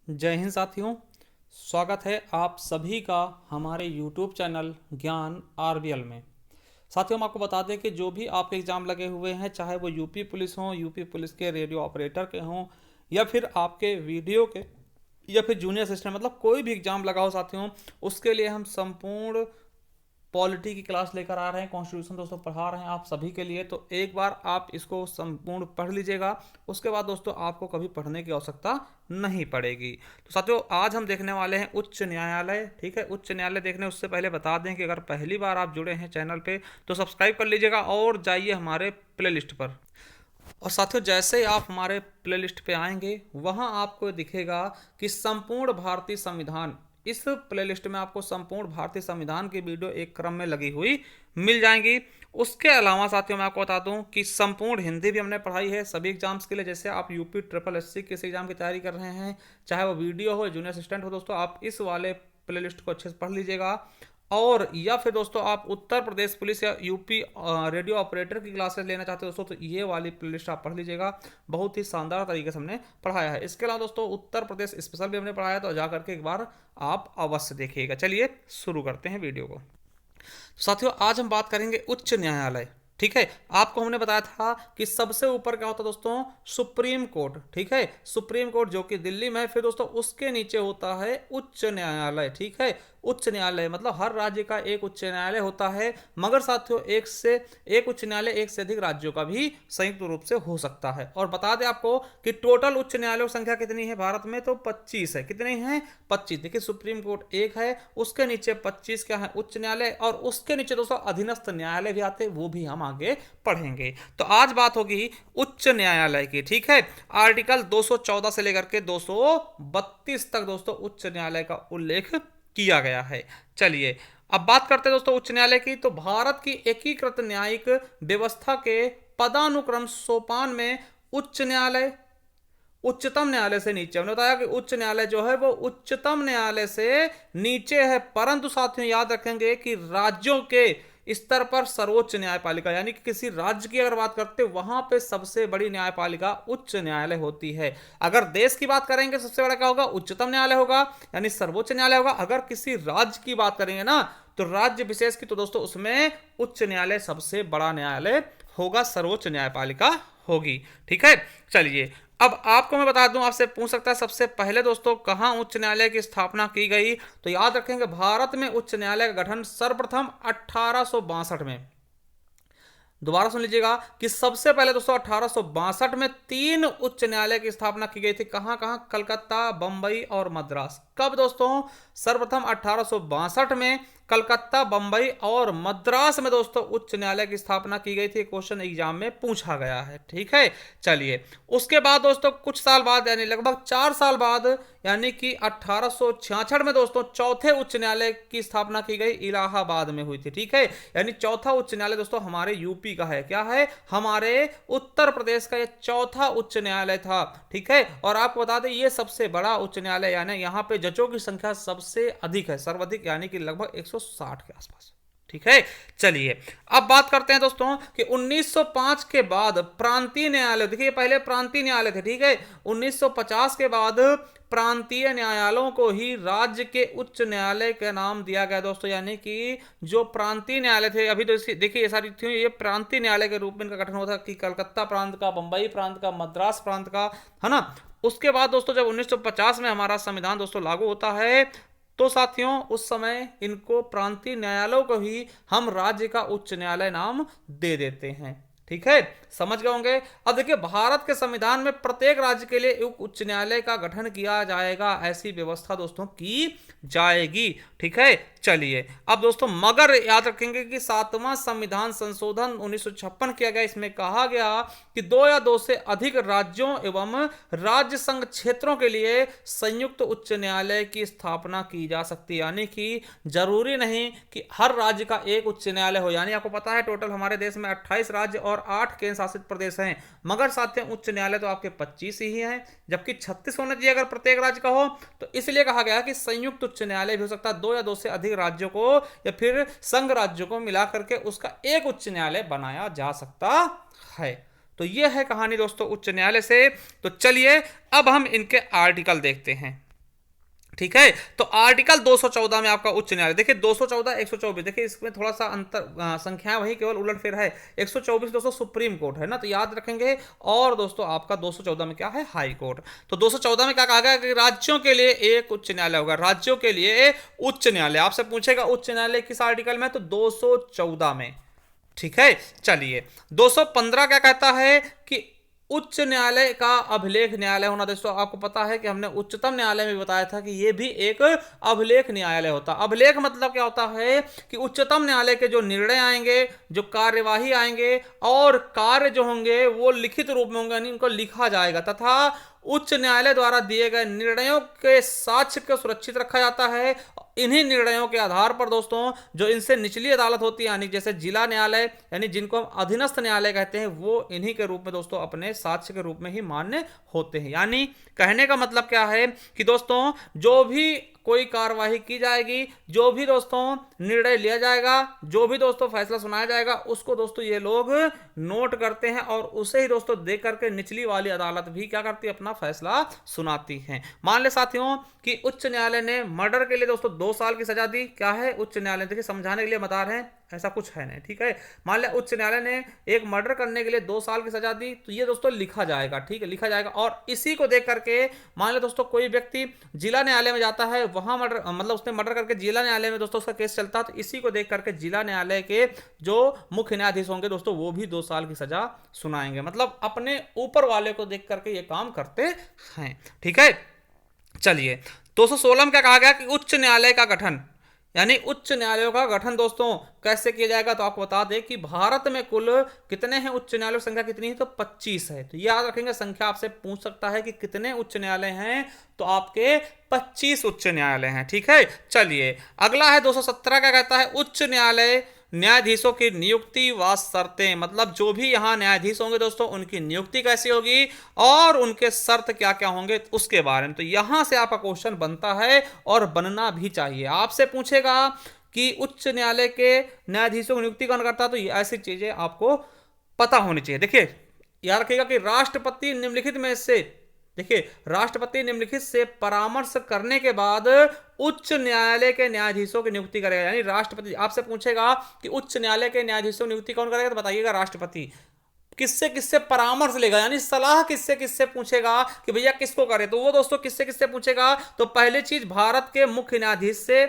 जय हिंद साथियों। स्वागत है आप सभी का हमारे YouTube चैनल ज्ञान आरबीएल में। साथियों, हम आपको बता दें कि जो भी आपके एग्ज़ाम लगे हुए हैं, चाहे वो यूपी पुलिस हों, यूपी पुलिस के रेडियो ऑपरेटर के हों, या फिर आपके वीडियो के, या फिर जूनियर असिस्टेंट, मतलब कोई भी एग्ज़ाम लगा हो साथियों, उसके लिए हम संपूर्ण पॉलिटी की क्लास लेकर आ रहे हैं। कॉन्स्टिट्यूशन दोस्तों पढ़ा रहे हैं आप सभी के लिए। तो एक बार आप इसको संपूर्ण पढ़ लीजिएगा, उसके बाद दोस्तों आपको कभी पढ़ने की आवश्यकता नहीं पड़ेगी। तो साथियों, आज हम देखने वाले हैं उच्च न्यायालय। ठीक है, उच्च न्यायालय देखने उससे पहले बता दें कि अगर पहली बार आप जुड़े हैं चैनल पे तो सब्सक्राइब कर लीजिएगा और जाइए हमारे प्लेलिस्ट पर। और साथियों, जैसे ही आप हमारे प्लेलिस्ट पे आएंगे वहां आपको दिखेगा कि संपूर्ण भारतीय संविधान, इस प्लेलिस्ट में आपको संपूर्ण भारतीय संविधान की वीडियो एक क्रम में लगी हुई मिल जाएंगी। उसके अलावा साथियों, मैं आपको बता दूं कि संपूर्ण हिंदी भी हमने पढ़ाई है सभी एग्जाम्स के लिए। जैसे आप यूपी ट्रिपल एससी किस एग्जाम की तैयारी कर रहे हैं, चाहे वो वीडियो हो, जूनियर असिस्टेंट हो, दोस्तों आप इस वाले प्लेलिस्ट को अच्छे से पढ़ लीजिएगा। और या फिर दोस्तों आप उत्तर प्रदेश पुलिस या यूपी रेडियो ऑपरेटर की क्लासेस लेना चाहते हो दोस्तों, तो ये वाली प्लेलिस्ट आप पढ़ लीजिएगा। बहुत ही शानदार तरीके से हमने पढ़ाया है। इसके अलावा दोस्तों उत्तर प्रदेश स्पेशल भी हमने पढ़ाया, तो जा करके एक बार आप अवश्य देखिएगा। चलिए शुरू करते हैं वीडियो को। तो साथियों, आज हम बात करेंगे उच्च न्यायालय। ठीक है, आपको हमने बताया था कि सबसे ऊपर क्या होता है दोस्तों, सुप्रीम कोर्ट। ठीक है, सुप्रीम कोर्ट जो कि दिल्ली में है। फिर दोस्तों उसके नीचे होता है उच्च न्यायालय। ठीक है, उच्च न्यायालय मतलब हर राज्य का एक उच्च न्यायालय होता है। मगर साथियों, एक उच्च न्यायालय एक से अधिक राज्यों का भी संयुक्त रूप से हो सकता है। और बता दें आपको कि टोटल उच्च न्यायालयों की संख्या कितनी है भारत में, तो 25 है। कितने हैं, 25। देखिए, सुप्रीम कोर्ट एक है, उसके नीचे 25 क्या है, उच्च न्यायालय। और उसके नीचे दोस्तों अधीनस्थ न्यायालय भी आते हैं, वो भी हम आगे पढ़ेंगे। तो आज बात होगी उच्च न्यायालय की। ठीक है, आर्टिकल 214 से लेकर के 232 तक दोस्तों उच्च न्यायालय का उल्लेख किया गया है। चलिए अब बात करते हैं दोस्तों उच्च न्यायालय की। तो भारत की एकीकृत न्यायिक व्यवस्था के पदानुक्रम सोपान में उच्च न्यायालय उच्चतम न्यायालय से नीचे, हमने बताया कि उच्च न्यायालय जो है वो उच्चतम न्यायालय से नीचे है। परंतु साथियों याद रखेंगे कि राज्यों के स्तर पर सर्वोच्च न्यायपालिका, यानी कि किसी राज्य की अगर बात करते हैं वहां पे सबसे बड़ी न्यायपालिका उच्च न्यायालय होती है। अगर देश की बात करेंगे सबसे बड़ा क्या होगा, उच्चतम न्यायालय होगा, यानी सर्वोच्च न्यायालय होगा। अगर किसी राज्य की बात करेंगे ना, तो राज्य विशेष की, तो दोस्तों उसमें उच्च न्यायालय सबसे बड़ा न्यायालय होगा, सर्वोच्च न्यायपालिका होगी। ठीक है, चलिए अब आपको मैं बता दूं, आपसे पूछ सकता है सबसे पहले दोस्तों कहां उच्च न्यायालय की स्थापना की गई। तो याद रखेंगे भारत में उच्च न्यायालय का गठन सर्वप्रथम 1862 में, दोबारा सुन लीजिएगा कि सबसे पहले दोस्तों 1862 में 3 उच्च न्यायालय की स्थापना की गई थी। कहां कहां, कलकत्ता, बंबई और मद्रास। कब दोस्तों, सर्वप्रथम 1862 में कलकत्ता, बंबई और मद्रास में दोस्तों उच्च न्यायालय की स्थापना की गई थी। क्वेश्चन एग्जाम में पूछा गया है। ठीक है, चलिए उसके बाद दोस्तों कुछ साल बाद, यानी लगभग 4 साल बाद, यानी कि 1866 में दोस्तों चौथे उच्च न्यायालय की स्थापना की गई, इलाहाबाद में हुई थी। ठीक है, यानी चौथा उच्च न्यायालय दोस्तों हमारे यूपी का है। क्या है, हमारे उत्तर प्रदेश का यह चौथा उच्च न्यायालय था। ठीक है, और आपको बता दें ये सबसे बड़ा उच्च न्यायालय, यानी यहाँ पे जजों की संख्या सबसे अधिक है, सर्वाधिक, यानी कि लगभग 160 के आसपास। ठीक है, चलिए अब बात करते हैं दोस्तों कि 1905 के बाद प्रांतीय न्यायालय, देखिए पहले प्रांतीय न्यायालय थे। ठीक है, 1950 के बाद प्रांतीय न्यायालयों को ही राज्य के उच्च न्यायालय का नाम दिया गया दोस्तों। यानी कि जो प्रांतीय न्यायालय थे, अभी तो देखिए ये सारी थी, ये प्रांतीय न्यायालय के रूप में इनका गठन हुआ था कि कलकत्ता प्रांत का, बंबई प्रांत का, मद्रास प्रांत का, है ना। उसके बाद दोस्तों जब 1950 में हमारा संविधान दोस्तों लागू होता है, तो साथियों उस समय इनको प्रांतीय न्यायालयों को ही हम राज्य का उच्च न्यायालय नाम दे देते हैं। ठीक है, समझ गए होंगे। अब देखिए भारत के संविधान में प्रत्येक राज्य के लिए एक उच्च न्यायालय का गठन किया जाएगा, ऐसी व्यवस्था दोस्तों की जाएगी। ठीक है, चलिए अब दोस्तों मगर याद रखेंगे कि 7वां संविधान संशोधन 1956 किया गया। इसमें कहा गया कि 2 या 2 से अधिक राज्यों एवं राज्य संघ क्षेत्रों के लिए संयुक्त उच्च न्यायालय की स्थापना की जा सकती है। यानी कि जरूरी नहीं कि हर राज्य का एक उच्च न्यायालय हो। यानी आपको पता है टोटल हमारे देश में 28 राज्य और 8 केंद्र शासित प्रदेश हैं, मगर साथियों उच्च न्यायालय तो आपके 25 ही हैं, जबकि 36 होना चाहिए अगर प्रत्येक राज्य का हो। तो इसलिए कहा गया कि संयुक्त उच्च न्यायालय भी हो सकता है, 2 या 2 से अधिक राज्यों को या फिर संघ राज्यों को मिला करके उसका एक उच्च न्यायालय बनाया जा सकता है। तो यह है कहानी दोस्तों उच्च न्यायालय से। तो चलिए अब हम इनके आर्टिकल देखते हैं। ठीक है। तो आर्टिकल 214 में आपका उच्च न्यायालय, देखिए 214 124, देखिए इसमें थोड़ा सा अंतर, संख्या वही केवल उलटफेर है। 124 दोस्तों सुप्रीम कोर्ट है ना, तो याद रखेंगे। और दोस्तों आपका 214 में क्या है, हाई कोर्ट। तो 214 में क्या कहा गया कि राज्यों के लिए एक उच्च न्यायालय होगा, राज्यों के लिए उच्च न्यायालय। आपसे पूछेगा उच्च न्यायालय किस आर्टिकल में, तो 214 में। ठीक है, चलिए 215 क्या कहता है कि उच्च न्यायालय का अभिलेख न्यायालय होना। दोस्तों आपको पता है कि हमने उच्चतम न्यायालय में बताया था कि यह भी एक अभिलेख न्यायालय होता है। अभिलेख मतलब क्या होता है कि उच्चतम न्यायालय के जो निर्णय आएंगे, जो कार्यवाही आएंगे और कार्य जो होंगे वो लिखित रूप में होंगे, यानी उनको लिखा जाएगा, तथा उच्च न्यायालय द्वारा दिए गए निर्णयों के साक्ष्य को सुरक्षित रखा जाता है। इन्हीं निर्णयों के आधार पर दोस्तों जो इनसे निचली अदालत होती है, यानी जैसे जिला न्यायालय, यानी जिनको हम अधीनस्थ न्यायालय कहते हैं, वो इन्हीं के रूप में दोस्तों अपने साक्ष्य के रूप में ही मान्य होते हैं। यानी कहने का मतलब क्या है कि दोस्तों जो भी कोई कार्यवाही की जाएगी, जो भी दोस्तों निर्णय लिया जाएगा, जो भी दोस्तों फैसला सुनाया जाएगा, उसको दोस्तों ये लोग नोट करते हैं और उसे ही दोस्तों देख करके निचली वाली अदालत भी क्या करती है, अपना फैसला सुनाती है। मान ले साथियों कि उच्च न्यायालय ने मर्डर के लिए दोस्तों 2 साल की सजा दी। क्या है, उच्च न्यायालय, देखिए समझाने के लिए बता रहे हैं, ऐसा कुछ है नहीं। ठीक है, मान लिया उच्च न्यायालय ने एक मर्डर करने के लिए 2 साल की सजा दी, तो ये दोस्तों लिखा जाएगा। ठीक है, लिखा जाएगा। और इसी को देख करके मान लिया दोस्तों कोई व्यक्ति जिला न्यायालय में जाता है, वहां मर्डर, मतलब उसने मर्डर करके जिला न्यायालय में दोस्तों उसका केस चलता है, तो इसी को देख करके जिला न्यायालय के जो मुख्य न्यायाधीश होंगे दोस्तों वो भी 2 साल की सजा सुनाएंगे। मतलब अपने ऊपर वाले को देख करके ये काम करते हैं। ठीक है, चलिए 216 में क्या कहा गया कि उच्च न्यायालय का गठन, यानी उच्च न्यायालयों का गठन दोस्तों कैसे किया जाएगा। तो आपको बता दें कि भारत में कुल कितने हैं उच्च न्यायालयों की संख्या कितनी है, तो 25 है। तो याद रखेंगे, संख्या आपसे पूछ सकता है कि कितने उच्च न्यायालय हैं, तो आपके 25 उच्च न्यायालय हैं। ठीक है, चलिए अगला है 217 क्या कहता है, उच्च न्यायालय न्यायाधीशों की नियुक्ति व शर्तें। मतलब जो भी यहां न्यायाधीश होंगे दोस्तों उनकी नियुक्ति कैसी होगी और उनके शर्त क्या क्या होंगे उसके बारे में। तो यहां से आपका क्वेश्चन बनता है और बनना भी चाहिए। आपसे पूछेगा कि उच्च न्यायालय के न्यायाधीशों की नियुक्ति कौन करता है, तो ऐसी चीजें आपको पता होनी चाहिए। देखिए याद रखिएगा कि राष्ट्रपति निम्नलिखित में से, देखिए राष्ट्रपति निम्नलिखित से परामर्श करने के बाद उच्च न्यायालय के न्यायाधीशों की नियुक्ति करेगा। यानी राष्ट्रपति आपसे पूछेगा कि उच्च न्यायालय के न्यायाधीशों की नियुक्ति कौन करेगा, तो बताइएगा राष्ट्रपति। किससे किससे परामर्श लेगा, यानी सलाह किससे किससे पूछेगा कि भैया किसको करे, तो वो दोस्तों किससे किससे पूछेगा। तो पहली चीज भारत के मुख्य न्यायाधीश से,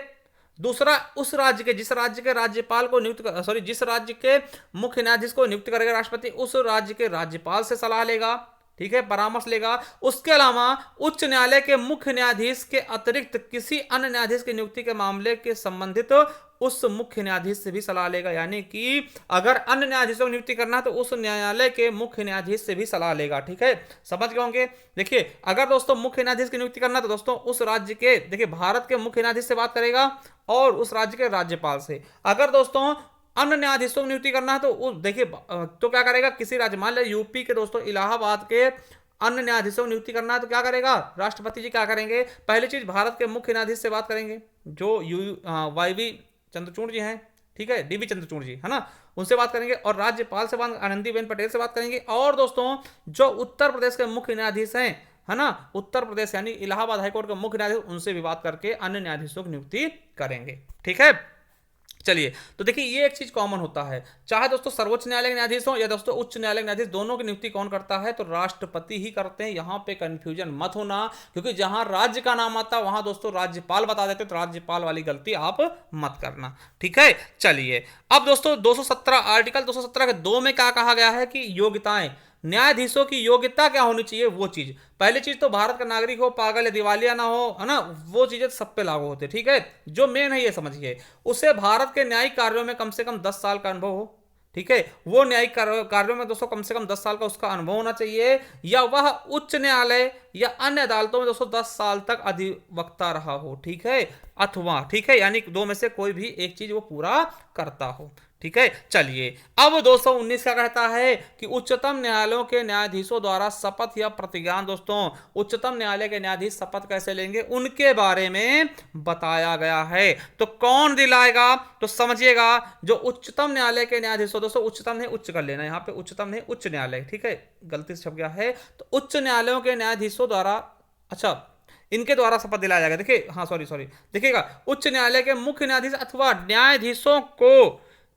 दूसरा उस राज्य के, जिस राज्य के राज्यपाल को नियुक्त, सॉरी जिस राज्य के मुख्य न्यायाधीश को नियुक्त करेगा राष्ट्रपति, उस राज्य के राज्यपाल से सलाह लेगा। ठीक है, परामर्श लेगा। उसके अलावा उच्च न्यायालय के मुख्य न्यायाधीश के अतिरिक्त किसी अन्य न्यायाधीश की नियुक्ति के मामले के संबंधित उस मुख्य न्यायाधीश से भी सलाह लेगा। यानी कि अगर अन्य न्यायाधीशों की नियुक्ति करना है तो उस न्यायालय के मुख्य न्यायाधीश से भी सलाह लेगा। ठीक है, समझ गए होंगे। देखिए अगर दोस्तों मुख्य न्यायाधीश की नियुक्ति करना है तो दोस्तों उस राज्य के, देखिए भारत के मुख्य न्यायाधीश से बात करेगा और उस राज्य के राज्यपाल से। अगर दोस्तों अन्य न्यायाधीशों की नियुक्ति करना है तो देखिए तो क्या करेगा, किसी राज्य, मान लीजिए यूपी के दोस्तों इलाहाबाद के अन्य न्यायाधीशों की नियुक्ति करना है तो क्या करेगा, राष्ट्रपति जी क्या करेंगे, पहली चीज भारत के मुख्य न्यायाधीश से बात करेंगे जो वाईवी चंद्रचूड़ जी हैं। ठीक है, डीबी चंद्रचूड़ जी है ना, उनसे बात करेंगे। और राज्यपाल से बात आनंदीबेन पटेल से बात करेंगे। और दोस्तों जो उत्तर प्रदेश के मुख्य न्यायाधीश हैं, है ना, उत्तर प्रदेश यानी इलाहाबाद हाईकोर्ट के मुख्य न्यायाधीश, उनसे भी बात करके अन्य न्यायाधीशों की नियुक्ति करेंगे। ठीक है, चलिए तो देखिए ये एक चीज कॉमन होता है, चाहे दोस्तों सर्वोच्च न्यायालय के न्यायाधीश हो या दोस्तों उच्च न्यायालय के न्यायाधीश, दोनों की नियुक्ति कौन करता है, तो राष्ट्रपति ही करते हैं। यहां पे कंफ्यूजन मत होना, क्योंकि जहां राज्य का नाम आता है वहां दोस्तों राज्यपाल बता देते, तो राज्यपाल वाली गलती आप मत करना। ठीक है, चलिए अब दोस्तों 217 आर्टिकल 217 के 2 में क्या कहा गया है कि योग्यताएं, न्यायाधीशों की योग्यता क्या होनी चाहिए, वो चीज। पहली चीज तो भारत का नागरिक हो, पागल या दिवालिया ना हो, है ना, वो चीजें सब पे लागू होती है। ठीक है, जो मेन है ये समझिए, उसे भारत के न्यायिक कार्यों में कम से कम 10 साल का अनुभव हो। ठीक है, वो न्यायिक कार्यों में दोस्तों कम से कम 10 साल का उसका अनुभव होना चाहिए, या वह उच्च न्यायालय या अन्य अदालतों में दोस्तों 10 साल तक अधिवक्ता रहा हो। ठीक है, अथवा, ठीक है, यानी दो में से कोई भी एक चीज वो पूरा करता हो। ठीक है, चलिए अब 219 का कहता है कि उच्चतम न्यायालयों के न्यायाधीशों द्वारा शपथ या प्रतिज्ञान, दोस्तों उच्चतम न्यायालय के न्यायाधीश शपथ कैसे लेंगे उनके बारे में बताया गया है। तो कौन दिलाएगा, तो समझिएगा जो उच्चतम न्यायालय के न्यायाधीश हो, दोस्तों उच्चतम नहीं, उच्च कर लेना, यहाँ पे उच्चतम नहीं उच्च न्यायालय, ठीक है, गलती से छप गया है। तो उच्च न्यायालयों के न्यायाधीशों द्वारा, अच्छा इनके द्वारा शपथ दिलाया जाएगा। देखिए, हाँ सॉरी सॉरी, देखिएगा, उच्च न्यायालय के मुख्य न्यायाधीश अथवा न्यायाधीशों को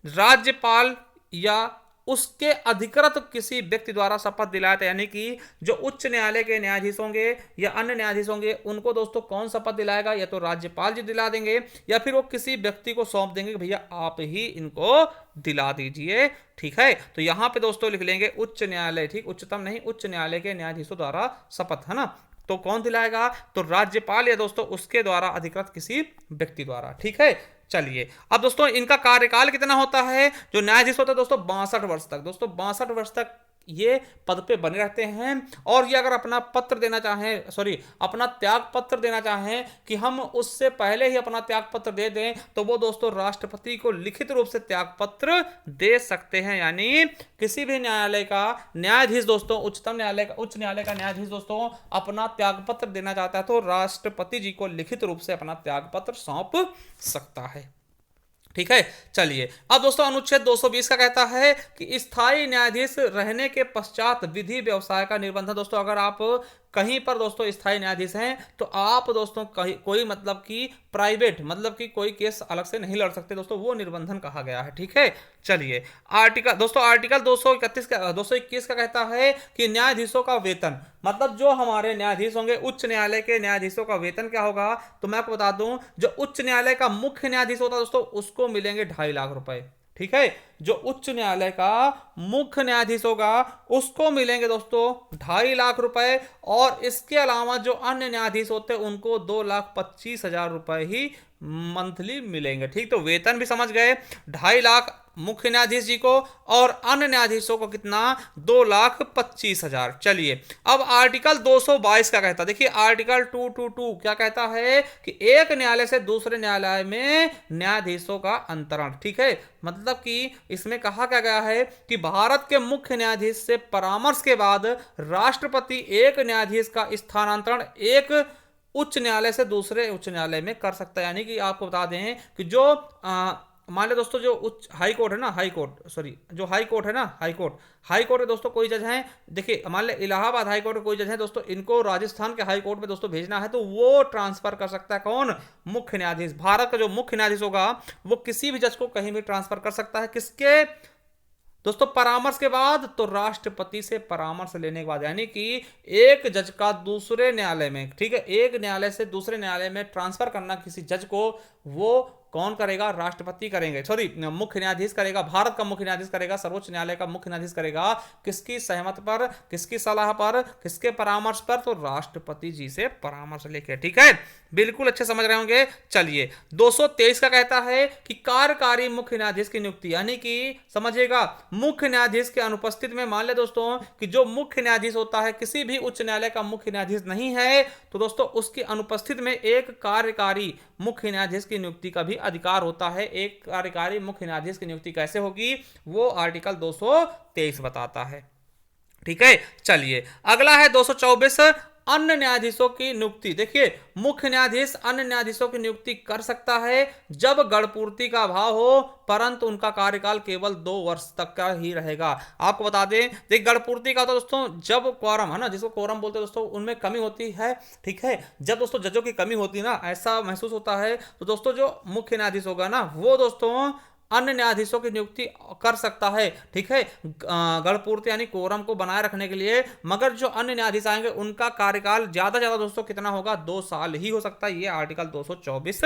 राज्यपाल या उसके अधिकृत किसी व्यक्ति द्वारा शपथ दिलाया था, यानी कि जो उच्च न्यायालय के न्यायाधीश होंगे या अन्य न्यायाधीश होंगे उनको दोस्तों कौन शपथ दिलाएगा, या तो राज्यपाल जी दिला देंगे या फिर वो किसी व्यक्ति को सौंप देंगे कि भैया आप ही इनको दिला दीजिए। ठीक है, तो यहां पे दोस्तों लिख लेंगे उच्च न्यायालय, ठीक, उच्चतम नहीं, उच्च न्यायालय के न्यायाधीशों द्वारा शपथ, है ना। तो कौन दिलाएगा, तो राज्यपाल या दोस्तों उसके द्वारा अधिकृत किसी व्यक्ति द्वारा। ठीक है, चलिए अब दोस्तों इनका कार्यकाल कितना होता है, जो न्यायाधीश होता है दोस्तों 62 वर्ष तक, दोस्तों 62 वर्ष तक ये पद पे बने रहते हैं। और ये अगर अपना पत्र देना चाहें, सॉरी अपना त्याग पत्र देना चाहें कि हम उससे पहले ही अपना त्याग पत्र दे दें, तो वो दोस्तों राष्ट्रपति को लिखित रूप से त्याग पत्र दे सकते हैं। यानी किसी भी न्यायालय का न्यायाधीश दोस्तों, उच्चतम न्यायालय का, उच्च न्यायालय का न्यायाधीश दोस्तों अपना त्याग पत्र देना चाहता है तो राष्ट्रपति जी को लिखित रूप से अपना त्याग पत्र सौंप सकता है। ठीक है, चलिए अब दोस्तों अनुच्छेद 220 का कहता है कि स्थायी न्यायाधीश रहने के पश्चात विधि व्यवसाय का निर्बंधन। दोस्तों अगर आप कहीं पर दोस्तों स्थायी न्यायाधीश हैं तो आप दोस्तों कोई मतलब कि प्राइवेट मतलब कि कोई केस अलग से नहीं लड़ सकते दोस्तों, वो निर्बंधन कहा गया है। ठीक है, चलिए आर्टिकल दोस्तों आर्टिकल 231 का 221 का कहता है कि न्यायाधीशों का वेतन, मतलब जो हमारे न्यायाधीश होंगे उच्च न्यायालय के न्यायाधीशों का वेतन क्या होगा, तो मैं आपको बता दूं जो उच्च न्यायालय का मुख्य न्यायाधीश होता है दोस्तों उसको मिलेंगे 2.5 लाख रुपए। ठीक है, जो उच्च न्यायालय का मुख्य न्यायाधीश होगा उसको मिलेंगे दोस्तों 2.5 लाख रुपए, और इसके अलावा जो अन्य न्यायाधीश होते हैं उनको 2,25,000 रुपए ही मंथली मिलेंगे। ठीक, तो वेतन भी समझ गए, 2.5 लाख मुख्य न्यायाधीश जी को और अन्य न्यायाधीशों को कितना, 2,25,000। चलिए अब आर्टिकल 222 का कहता है, देखिए आर्टिकल 222 क्या कहता है कि एक न्यायालय से दूसरे न्यायालय में न्यायाधीशों का अंतरण। ठीक है, मतलब कि इसमें कहा क्या गया है कि भारत के मुख्य न्यायाधीश से परामर्श के बाद राष्ट्रपति एक न्यायाधीश का स्थानांतरण एक उच्च न्यायालय से दूसरे उच्च न्यायालय में कर सकता है। यानी कि आपको बता दें कि जो मान लो दोस्तों जो उच्च हाई कोर्ट है ना, हाई कोर्ट सॉरी जो हाई कोर्ट है ना, हाई कोर्ट में दोस्तों कोई जज हैं, देखिए मान लो इलाहाबाद हाई कोर्ट में कोई जज है दोस्तों, इनको राजस्थान के हाई कोर्ट में दोस्तों भेजना है तो वो ट्रांसफर कर सकता है कौन, मुख्य न्यायाधीश। भारत का जो मुख्य न्यायाधीश होगा वो किसी भी जज को कहीं भी ट्रांसफर कर सकता है, किसके दोस्तों, परामर्श के बाद, तो राष्ट्रपति से परामर्श लेने के बाद। यानी कि एक जज का दूसरे न्यायालय में, ठीक है, एक न्यायालय से दूसरे न्यायालय में ट्रांसफर करना किसी जज को, वो कौन करेगा, राष्ट्रपति करेंगे, सॉरी मुख्य न्यायाधीश करेगा, भारत का मुख्य न्यायाधीश करेगा, सर्वोच्च न्यायालय का मुख्य न्यायाधीश करेगा, किसकी सहमति पर, किसकी सलाह पर, किसके परामर्श पर, तो राष्ट्रपति जी से परामर्श लेके। ठीक है, बिल्कुल अच्छे समझ रहे होंगे। चलिए 223 का कहता है कि कार्यकारी मुख्य न्यायाधीश की नियुक्ति, यानी कि समझिएगा मुख्य न्यायाधीश के अनुपस्थित में, मान ले दोस्तों कि जो मुख्य न्यायाधीश होता है किसी भी उच्च न्यायालय का मुख्य न्यायाधीश नहीं है, तो दोस्तों उसकी अनुपस्थित में एक कार्यकारी मुख्य न्यायाधीश की नियुक्ति का भी अधिकार होता है। एक कार्यकारी मुख्य न्यायाधीश की नियुक्ति कैसे होगी, वो आर्टिकल 223 बताता है। ठीक है, चलिए अगला है 224 अन्य न्यायाधीशों की नियुक्ति। देखिए मुख्य न्यायाधीश अन्य न्यायाधीशों की नियुक्ति कर सकता है जब गणपूर्ति का अभाव हो, परंतु उनका कार्यकाल केवल 2 वर्ष तक का ही रहेगा। आपको बता दें, देखिए गणपूर्ति का तो दोस्तों जब क्वारम है ना, जिसको क्वारम बोलते हैं दोस्तों, उनमें कमी होती है। ठीक है, जब दोस्तों जजों की कमी होती है ना, ऐसा महसूस होता है, तो दोस्तों जो मुख्य न्यायाधीश होगा ना वो दोस्तों अन्य न्यायाधीशों की नियुक्ति कर सकता है। ठीक है, गणपूर्ति यानी कोरम को बनाए रखने के लिए, मगर जो अन्य न्यायाधीश आएंगे उनका कार्यकाल ज्यादा ज्यादा दोस्तों कितना होगा, 2 साल ही हो सकता है। ये आर्टिकल 224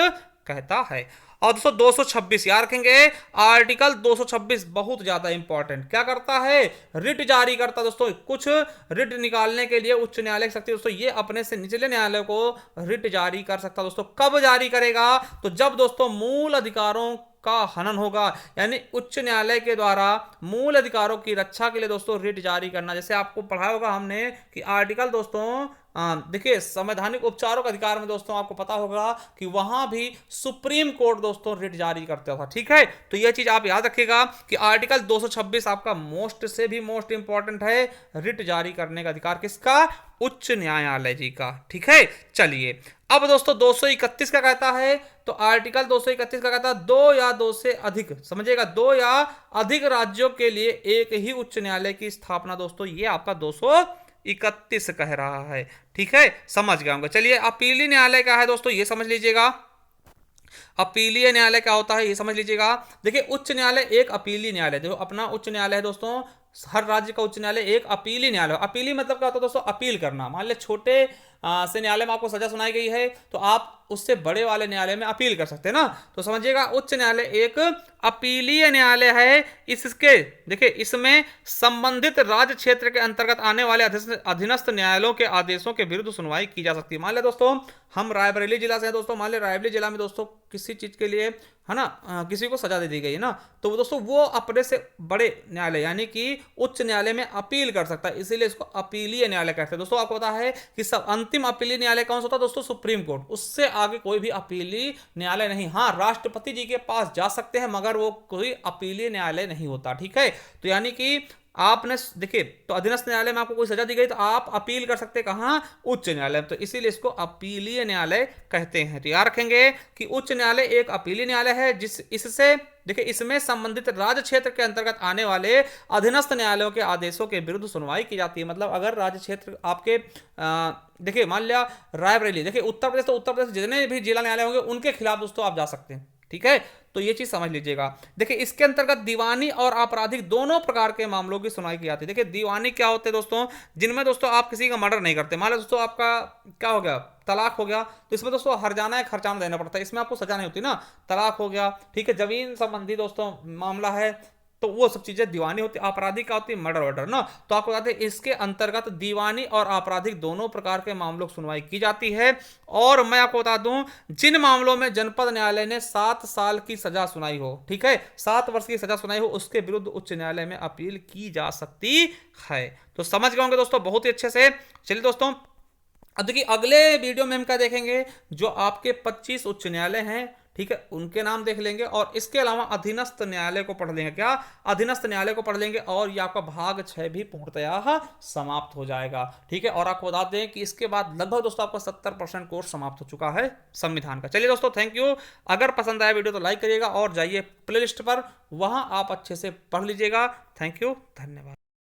कहता है। और दोस्तों 226 याद रखेंगे, आर्टिकल 226 बहुत ज्यादा इंपॉर्टेंट, क्या करता है, रिट जारी करता है दोस्तों। कुछ रिट निकालने के लिए उच्च न्यायालय की शक्ति दोस्तों ये अपने से निचले न्यायालय को रिट जारी कर सकता है दोस्तों। कब जारी करेगा, तो जब दोस्तों मूल अधिकारों का हनन होगा, यानी उच्च न्यायालय के द्वारा मूल अधिकारों की रक्षा के लिए दोस्तों रिट जारी करना। जैसे आपको पढ़ाया होगा हमने कि आर्टिकल दोस्तों देखिए संवैधानिक उपचारों के अधिकार में दोस्तों आपको पता होगा कि वहां भी सुप्रीम कोर्ट दोस्तों रिट जारी करता था। ठीक है, तो यह चीज आप याद रखिएगा कि आर्टिकल 226 आपका मोस्ट से भी मोस्ट इंपॉर्टेंट है। रिट जारी करने का अधिकार किसका, उच्च न्यायालय जी का। ठीक है, चलिए अब दोस्तों 231 का कहता है, तो आर्टिकल 231 का कहता है 2 या 2 से अधिक, समझिएगा 2 या अधिक राज्यों के लिए एक ही उच्च न्यायालय की स्थापना दोस्तों, ये आपका 231 31 कह रहा है। ठीक है, समझ गए होंगे। चलिए, अपीलीय न्यायालय क्या है दोस्तों, ये समझ लीजिएगा। अपीलीय न्यायालय क्या होता है ये समझ लीजिएगा। देखिए, उच्च न्यायालय एक अपीलीय न्यायालय, देखो अपना उच्च न्यायालय है दोस्तों, हर राज्य का उच्च न्यायालय एक अपीलीय न्यायालय। अपीलीय मतलब क्या होता है दोस्तों, अपील करना। मान लिया छोटे से न्यायालय में आपको सजा सुनाई गई है, तो आप उससे बड़े वाले न्यायालय में अपील कर सकते हैं ना। तो समझिएगा, उच्च न्यायालय एक अपीलीय न्यायालय है। इसके देखिए, इसमें संबंधित राज्य क्षेत्र के अंतर्गत आने वाले अधीनस्थ न्यायालयों के आदेशों के विरुद्ध सुनवाई की जा सकती है। मान लिया दोस्तों, हम रायबरेली जिला से हैं दोस्तों, मान लिया रायबरेली जिला में दोस्तों किसी चीज के लिए है ना, किसी को सजा दे दी गई है ना, तो दोस्तों वो अपने से बड़े न्यायालय यानी कि उच्च न्यायालय में अपील कर सकता है, इसीलिए इसको अपीलीय न्यायालय कहते हैं। दोस्तों आपको पता है कि सब अंतिम अपीलीय न्यायालय कौन सा होता है दोस्तों, सुप्रीम कोर्ट, उससे आगे कोई भी अपीलीय न्यायालय नहीं। हाँ, राष्ट्रपति जी के पास जा सकते हैं, मगर वो कोई अपीलीय न्यायालय नहीं होता। ठीक है, तो यानी कि आपने देखिए, तो अधीनस्थ न्यायालय में आपको कोई सजा दी गई तो आप अपील कर सकते हैं कहां, उच्च न्यायालय, तो इसीलिए इसको अपीलीय न्यायालय कहते हैं। तो याद रखेंगे कि उच्च न्यायालय एक अपीलीय न्यायालय है, जिस इससे देखिए, इसमें संबंधित राज्य क्षेत्र के अंतर्गत आने वाले अधीनस्थ न्यायालयों के आदेशों के विरुद्ध सुनवाई की जाती है। मतलब अगर राज्य क्षेत्र आपके देखिए, मान लिया रायबरेली, देखिए उत्तर प्रदेश, तो उत्तर प्रदेश जितने भी जिला न्यायालय होंगे उनके खिलाफ दोस्तों आप जा सकते हैं। ठीक है, तो ये चीज समझ लीजिएगा। देखिए, इसके अंतर्गत दीवानी और आपराधिक दोनों प्रकार के मामलों की सुनवाई की जाती है। देखिए, दीवानी क्या होते हैं दोस्तों, जिनमें दोस्तों आप किसी का मर्डर नहीं करते। मान लो दोस्तों आपका क्या हो गया, तलाक हो गया, तो इसमें दोस्तों हर्जाना या खर्चाना देना पड़ता है, इसमें आपको सजा नहीं होती ना। तलाक हो गया, ठीक है, जमीन संबंधी दोस्तों मामला है, तो वो सब चीजें दीवानी होती है। आपराधिक क्या होती है, मर्डर वर्डर ना। तो आपको बताते हैं, इसके अंतर्गत दीवानी और आपराधिक दोनों प्रकार के मामलों की सुनवाई की जाती है। और मैं आपको बता दूं, जिन मामलों में जनपद न्यायालय ने 7 साल की सजा सुनाई हो, ठीक है, 7 वर्ष की सजा सुनाई हो, उसके विरुद्ध उच्च न्यायालय में अपील की जा सकती है। तो समझ गए होंगे दोस्तों बहुत ही अच्छे से। चलिए दोस्तों, अब देखिए, अगले वीडियो में हम क्या देखेंगे, जो आपके 25 उच्च न्यायालय हैं, ठीक है, उनके नाम देख लेंगे, और इसके अलावा अधीनस्थ न्यायालय को पढ़ लेंगे। क्या, अधीनस्थ न्यायालय को पढ़ लेंगे, और ये आपका भाग 6 भी पूर्णतया समाप्त हो जाएगा। ठीक है, और आपको बता दें कि इसके बाद लगभग दोस्तों आपका 70% कोर्स समाप्त हो चुका है संविधान का। चलिए दोस्तों, थैंक यू। अगर पसंद आया वीडियो तो लाइक करिएगा, और जाइए प्लेलिस्ट पर, वहां आप अच्छे से पढ़ लीजिएगा। थैंक यू, धन्यवाद।